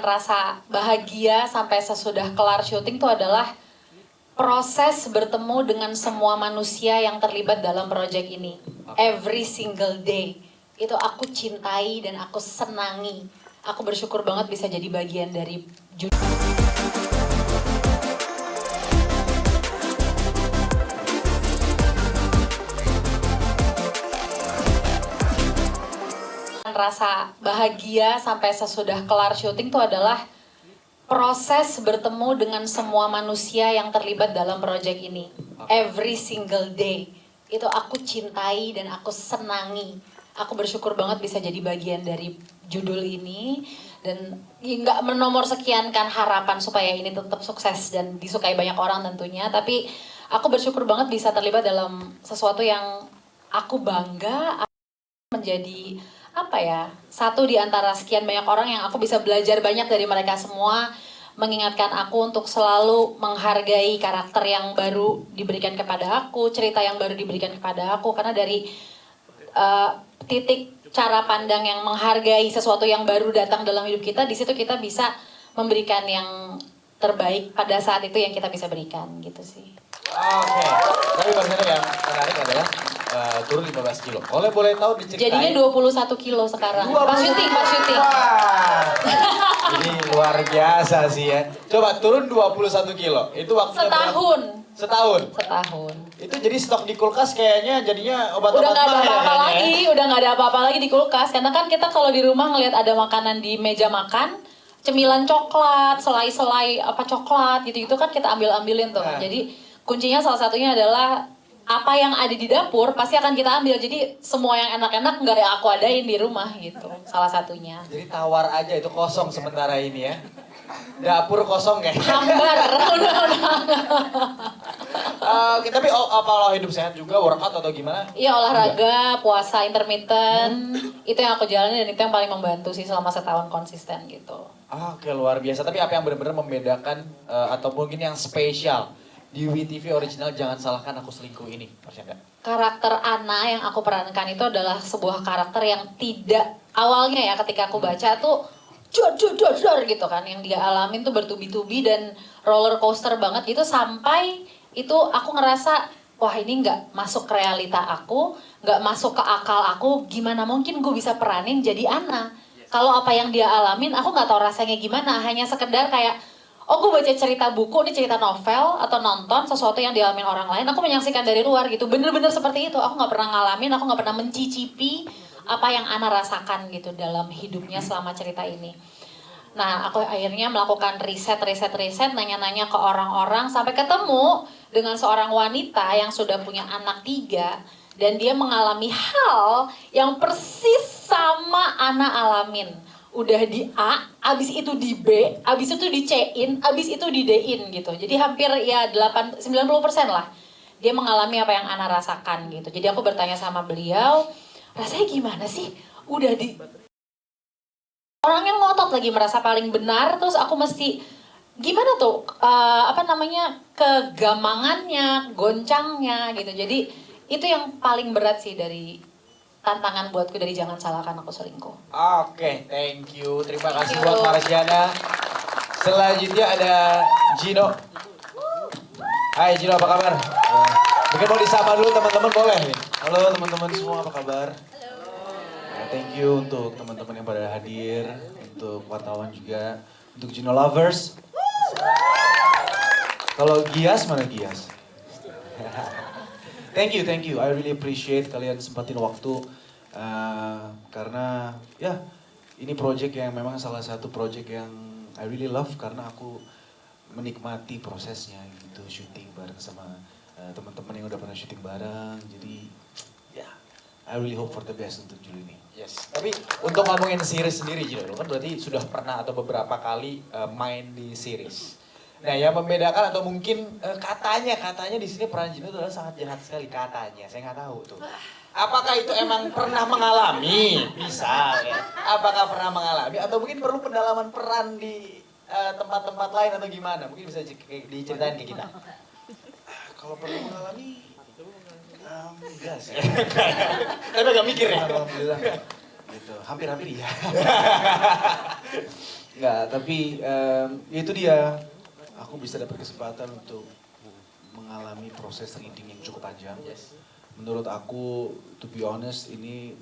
rasa bahagia sampai sesudah kelar syuting itu adalah proses bertemu dengan semua manusia yang terlibat dalam proyek ini. Every single day. Itu aku cintai dan aku senangi. Aku bersyukur banget bisa jadi bagian dari rasa bahagia sampai sesudah kelar syuting itu adalah proses bertemu dengan semua manusia yang terlibat dalam proyek ini. Every single day. Itu aku cintai dan aku senangi. Aku bersyukur banget bisa jadi bagian dari judul ini. Dan nggak menomor sekiankan harapan supaya ini tetap sukses dan disukai banyak orang tentunya. Tapi aku bersyukur banget bisa terlibat dalam sesuatu yang aku bangga menjadi satu di antara sekian banyak orang yang aku bisa belajar banyak dari mereka semua, mengingatkan aku untuk selalu menghargai karakter yang baru diberikan kepada aku, cerita yang baru diberikan kepada aku, karena dari titik cara pandang yang menghargai sesuatu yang baru datang dalam hidup kita, di situ kita bisa memberikan yang terbaik pada saat itu yang kita bisa berikan, gitu sih. Oke, tapi barusan yang menarik adalah turun 15 kilo. Boleh tahu diceritain? Jadinya 21 kilo sekarang. Pas syuting. Wah, ini luar biasa sih ya. Coba turun 21 kilo. Itu waktunya setahun. Setahun. Itu jadi stok di kulkas kayaknya jadinya obat-obat udah nggak ada apa-apa ya, lagi, udah nggak ada apa-apa lagi di kulkas. Karena kan kita kalau di rumah ngelihat ada makanan di meja makan, cemilan coklat, selai-selai apa coklat gitu-gitu kan kita ambil-ambilin tuh. Nah. Jadi kuncinya salah satunya adalah apa yang ada di dapur pasti akan kita ambil. Jadi semua yang enak-enak nggak aku adain di rumah gitu. Salah satunya. Jadi tawar aja itu kosong sementara ini ya. Dapur kosong kayak. Hambar. Oke, tapi apa hidup sehat juga, workout atau gimana? Iya, olahraga, puasa intermittent. Itu yang aku jalani dan itu yang paling membantu sih selama setahun konsisten gitu. Oke, luar biasa. Tapi apa yang benar-benar membedakan atau mungkin yang spesial di WeTV original Jangan Salahkan Aku Selingkuh ini, Marsyanda? Karakter Ana yang aku perankan itu adalah sebuah karakter yang tidak, awalnya ya ketika aku baca tuh jor gitu kan, yang dia alamin tuh bertubi-tubi dan roller coaster banget gitu, sampai itu aku ngerasa wah ini nggak masuk ke realita aku, nggak masuk ke akal aku, gimana mungkin gue bisa peranin jadi Ana. Kalau apa yang dia alamin aku nggak tahu rasanya gimana, hanya sekedar kayak oh gue baca cerita buku, ini cerita novel, atau nonton sesuatu yang dialamin orang lain, aku menyaksikan dari luar gitu, bener-bener seperti itu. Aku nggak pernah ngalamin, aku nggak pernah mencicipi apa yang Ana rasakan gitu dalam hidupnya selama cerita ini. Nah, aku akhirnya melakukan riset, nanya-nanya ke orang-orang, sampai ketemu dengan seorang wanita yang sudah punya anak 3, dan dia mengalami hal yang persis sama Ana alamin. Udah di A, abis itu di B, abis itu di C-in, abis itu di D-in gitu. Jadi hampir ya 90% lah dia mengalami apa yang Ana rasakan gitu. Jadi aku bertanya sama beliau, rasanya gimana sih? Udah di orangnya ngotot lagi merasa paling benar, terus aku mesti gimana tuh kegamangannya, goncangnya gitu. Jadi itu yang paling berat sih dari tantangan buatku dari Jangan Salahkan Aku Selingkuh. Oke, thank you. Terima kasih buat Marsyanda. Selanjutnya ada Gino. Hai Gino, apa kabar? Mungkin mau disapa dulu teman-teman, boleh nih? Halo teman-teman semua, apa kabar? Nah, thank you untuk teman-teman yang pada hadir, untuk wartawan juga, untuk Gino lovers. Kalau Gias, mana Gias? Thank you. I really appreciate kalian sempatin waktu karena ya ini project yang memang salah satu project yang I really love karena aku menikmati prosesnya gitu, syuting bareng sama teman-teman yang udah pernah syuting bareng. Jadi ya I really hope for the best untuk Juli ini. Yes. Tapi untuk ngomongin series sendiri Jino, kan berarti sudah pernah atau beberapa kali main di series. Nah, yang membedakan atau mungkin katanya di sini peran Gino adalah sangat jahat sekali katanya. Saya nggak tahu tuh. Apakah itu emang pernah mengalami? Bisa ya. Apakah pernah mengalami atau mungkin perlu pendalaman peran di tempat-tempat lain atau gimana? Mungkin bisa diceritain ke kita. Kalau pernah mengalami, enggak sih. Tapi agak mikir ya. Alhamdulillah. Gitu. Hampir-hampir ya. Nggak, tapi itu dia. Aku bisa dapat kesempatan untuk mengalami proses reading yang cukup panjang. Menurut aku, to be honest, ini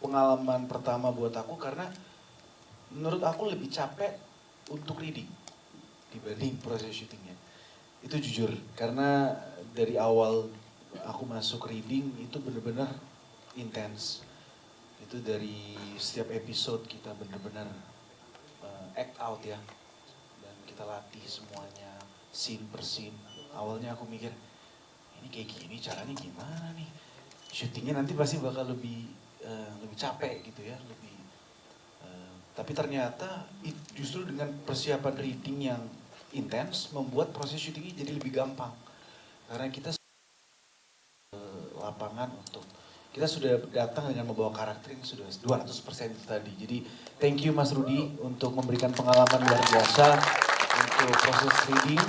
pengalaman pertama buat aku karena menurut aku lebih capek untuk reading dibanding proses syutingnya. Itu jujur, karena dari awal aku masuk reading itu benar-benar intens. Itu dari setiap episode kita benar-benar act out ya. Dan kita latih semuanya, scene per scene. Awalnya aku mikir, ini kayak gini caranya gimana nih? Syutingnya nanti pasti bakal lebih capek gitu ya, tapi ternyata justru dengan persiapan reading yang intens membuat proses syutingnya jadi lebih gampang. Karena kita lapangan untuk kita sudah datang dengan membawa karakter yang sudah 200% itu tadi. Jadi thank you Mas Rudi untuk memberikan pengalaman luar biasa untuk proses reading.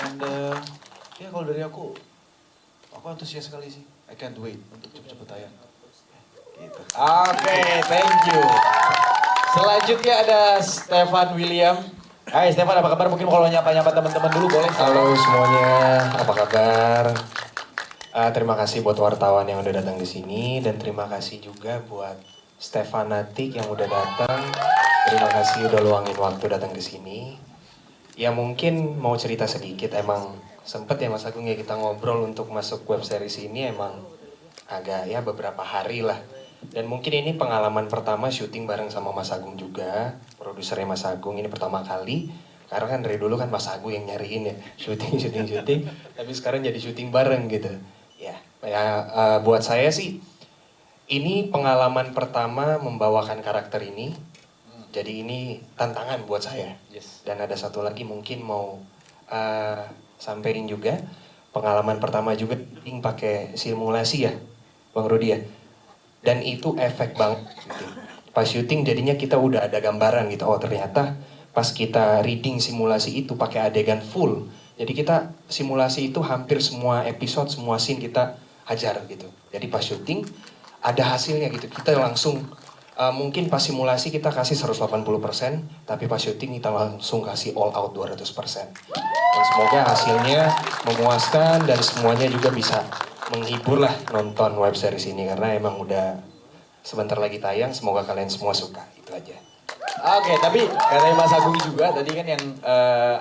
And ya kalau dari aku antusias sekali sih. I can't wait untuk cepet-cepet tayang. Gitu. Oke, thank you. Selanjutnya ada Stefan William. Hai Stefan, apa kabar? Mungkin kalau nyapa-nyapa teman-teman dulu boleh. Halo semuanya, apa kabar? Terima kasih buat wartawan yang udah datang di sini dan terima kasih juga buat Stefan Natik yang udah datang. Terima kasih udah luangin waktu datang ke sini. Ya mungkin mau cerita sedikit, emang sempet ya Mas Agung ya kita ngobrol untuk masuk web series ini emang agak ya beberapa hari lah. Dan mungkin ini pengalaman pertama syuting bareng sama Mas Agung juga, produsernya Mas Agung ini pertama kali. Karena kan dari dulu kan Mas Agung yang nyariin ya, syuting, tapi sekarang jadi syuting bareng gitu. Buat saya sih, ini pengalaman pertama membawakan karakter ini. Jadi ini tantangan buat saya. Yes. Dan ada satu lagi mungkin mau sampein juga, pengalaman pertama juga pakai simulasi ya, Bang Rudi ya. Dan itu efek banget gitu. Pas syuting jadinya kita udah ada gambaran gitu, oh ternyata pas kita reading simulasi itu pakai adegan full. Jadi kita simulasi itu hampir semua episode, semua scene kita hajar gitu. Jadi pas syuting ada hasilnya gitu, kita langsung mungkin pas simulasi kita kasih 180%, tapi pas syuting kita langsung kasih all out 200%. Dan semoga hasilnya memuaskan dan semuanya juga bisa menghibur lah nonton web series ini karena emang udah sebentar lagi tayang, semoga kalian semua suka, itu aja. Oke, tapi katanya Mas Agung juga tadi kan yang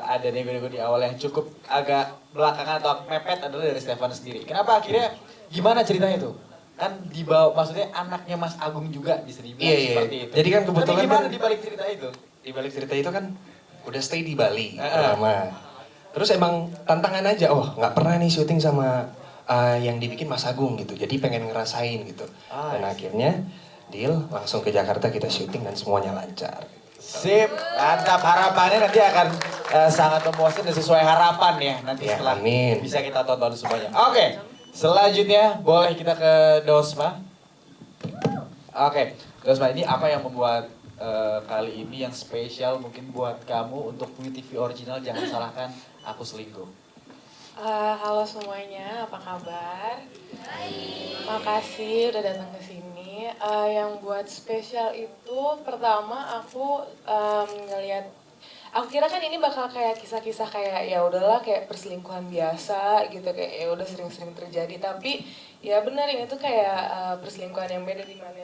ada nego-nego di awal yang cukup agak belakangan atau mepet adalah dari Stefan sendiri. Kenapa akhirnya, gimana ceritanya itu? Kan dibawa, maksudnya anaknya Mas Agung juga bisa dibilang seperti itu. Jadi kan kebetulan tapi gimana kan, di balik cerita itu? di balik cerita itu kan udah stay di Bali pertama. Terus emang tantangan aja, oh nggak pernah nih syuting sama yang dibikin Mas Agung gitu. Jadi pengen ngerasain gitu. Dan akhirnya deal langsung ke Jakarta kita syuting dan semuanya lancar. Sip, mantap. Harapannya nanti akan sangat memuaskan dan sesuai harapan ya. Nanti Ya, setelah amin. bisa kita tonton semuanya. Oke, selanjutnya boleh kita ke Dosma. Oke, Dosma, ini apa yang membuat kali ini yang spesial mungkin buat kamu untuk WeTV original Jangan Salahkan Aku Selingkuh? Halo semuanya, apa kabar? Makasih udah datang ke sini. Yang buat spesial itu pertama aku ngelihat, aku kira kan ini bakal kayak kisah-kisah kayak ya udahlah kayak perselingkuhan biasa gitu, kayak ya udah sering-sering terjadi. Tapi ya benar ini tuh kayak perselingkuhan yang beda, di mana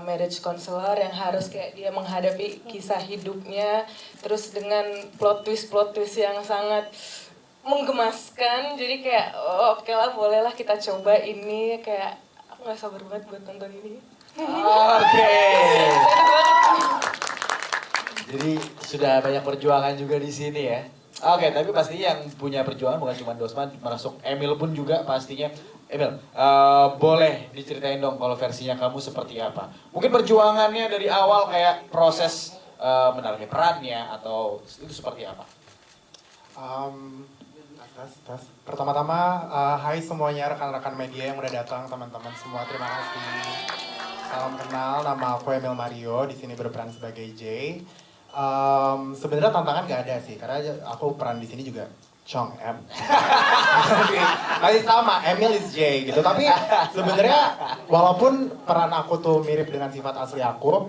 marriage counselor yang harus kayak dia menghadapi kisah hidupnya, terus dengan plot twist yang sangat menggemaskan. Jadi kayak oke lah, bolehlah kita coba ini, kayak aku nggak sabar banget buat nonton ini. Oke. Jadi sudah banyak perjuangan juga di sini ya. Oke, tapi pasti yang punya perjuangan bukan cuma Dosman, termasuk Emil pun juga pastinya. Emil, boleh diceritain dong kalau versinya kamu seperti apa? Mungkin perjuangannya dari awal kayak proses mendalami perannya atau itu seperti apa? Pertama-tama, hai semuanya rekan-rekan media yang udah datang, teman-teman semua, terima kasih. Salam kenal, nama aku Emil Mario, di sini berperan sebagai Jay. Sebenarnya tantangan gak ada sih, karena aku peran di sini juga Chong M. Masih sama, Emil is Jay gitu. Tapi sebenarnya walaupun peran aku tuh mirip dengan sifat asli aku,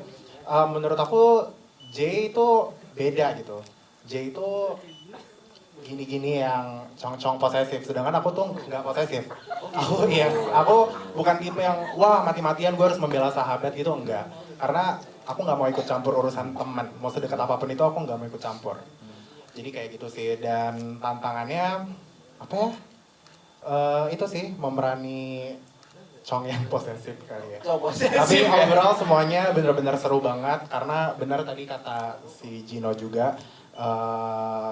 menurut aku Jay itu beda gitu. J itu gini-gini yang cong-cong posesif, sedangkan aku tuh nggak posesif. Aku bukan tipe yang wah mati-matian gue harus membela sahabat gitu, enggak. Karena aku nggak mau ikut campur urusan teman, mau sedekat apapun itu aku nggak mau ikut campur. Jadi kayak gitu sih, dan tantangannya apa ya? Itu sih memerani cong yang posesif kali ya. Tapi overall semuanya bener-bener seru banget karena benar tadi kata si Gino juga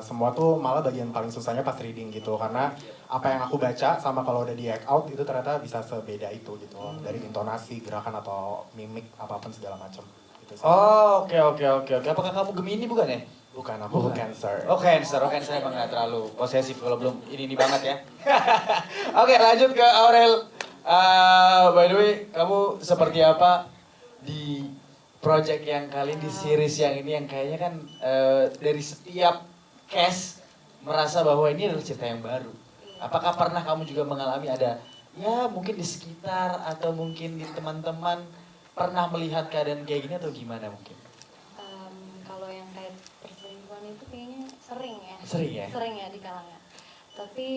semua tuh malah bagian paling susahnya pas reading gitu karena apa yang aku baca sama kalau udah di act out itu ternyata bisa sebeda itu gitu dari intonasi, gerakan atau mimik apapun segala macam. Gitu sih. Oh, oke. Apakah kamu Gemini bukan ya? Bukan, aku Cancer. Oh Cancer emang gak terlalu posesif kalau belum ini banget ya. Oke, lanjut ke Aurel. By the way, kamu seperti apa di project yang kali ini, di series yang ini yang kayaknya kan dari setiap cast merasa bahwa ini adalah cerita yang baru. Apakah pernah kamu juga mengalami ada, ya mungkin di sekitar atau mungkin di teman-teman pernah melihat keadaan kayak gini atau gimana mungkin? Kalau yang kayak perselingkuhan itu kayaknya sering ya. Sering ya? Sering ya di kalangan. Tapi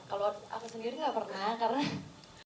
kalau aku sendiri nggak pernah karena